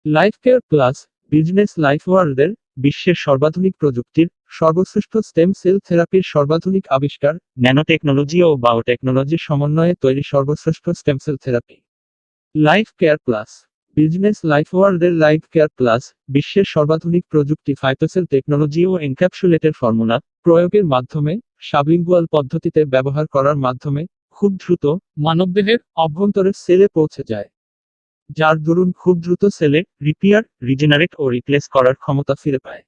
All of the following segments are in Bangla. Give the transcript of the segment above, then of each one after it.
Life care plus business life ওয়ার্ল্ডের বিশ্বের সর্বাধুনিক প্রযুক্তির সর্বশ্রেষ্ঠ স্টেম সেল থেরাপির সর্বাধুনিক আবিষ্কার, ন্যানো টেকনোলজি ও বায়োটেকনোলজির সমন্বয়ে তৈরি সর্বশ্রেষ্ঠ stem cell therapy. Life care plus business life ওয়ার্ল্ডের লাইফ কেয়ার প্লাস বিশ্বের সর্বাধুনিক প্রযুক্তি ফাইটোসেল টেকনোলজি ও এনক্যাপসুলেটের ফর্মুলা প্রয়োগের মাধ্যমে সাবলিঙ্গুয়াল পদ্ধতিতে ব্যবহার করার মাধ্যমে খুব দ্রুত মানবদেহের অভ্যন্তরের সেলে পৌঁছে যায়, যার দরুন খুব দ্রুত সেলে রিপেয়ার, রিজেনারেট ও রিপ্লেস করার ক্ষমতা ফিরে পায়।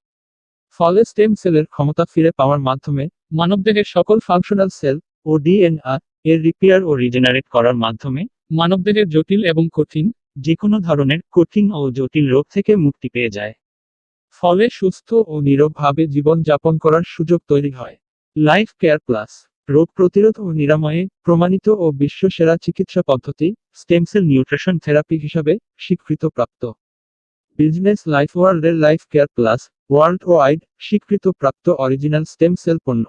ফলে স্টেম সেলের ক্ষমতা ফিরে পাওয়ার মাধ্যমে মানবদেহের সকল ফাংশনাল সেল ও ডিএনএ এর রিপেয়ার ও রিজেনারেট করার মাধ্যমে মানবদেহের জটিল এবং কঠিন যে কোনো ধরনের কঠিন ও জটিল রোগ থেকে মুক্তি পেয়ে যায়। ফলে সুস্থ ও নীরবভাবে জীবনযাপন করার সুযোগ তৈরি হয়। লাইফ কেয়ার প্লাস রোগ প্রতিরোধ ও নিরাময়ে প্রমাণিত ও বিশ্বসেরা চিকিৎসা পদ্ধতি স্টেম সেল নিউট্রিশন থেরাপি হিসাবে স্বীকৃতপ্রাপ্ত। বিজনেস লাইফ ওয়ার্ল্ডের life care plus world wide স্বীকৃতপ্রাপ্ত অরিজিনাল স্টেম সেল পণ্য,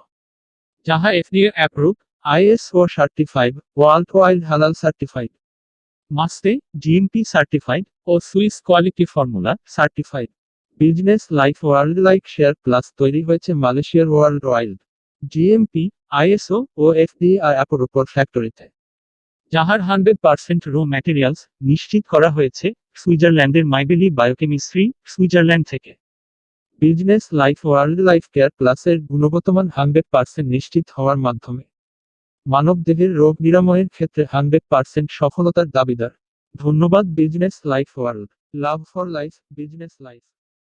যাহা FDA approve, ISO certified, world wide হালাল সার্টিফাইড, মাস্টে জিএমপি সার্টিফাইড ও Swiss quality formula certified. Business life world life share plus তৈরি হয়েছে মালয়েশিয়ার ওয়ার্ল্ড ওয়াইড জিএমপি, আইএসও ও এফডিআই অ্যাপ্রুভ ফ্যাক্টরিতে, যাহার 100% র ম্যাটেরিয়ালস নিশ্চিত করা হয়েছে সুইজারল্যান্ডের মাইবেলি বায়োকেমিস্ট্রি, সুইজারল্যান্ড থেকে। Business life world life care প্লাসের গুণগত মান 100% নিশ্চিত হওয়ার মাধ্যমে মানবদেহের রোগ নিরাময়ের ক্ষেত্রে 100% সফলতার দাবিদার। ধন্যবাদ business life world. Love for life, business life.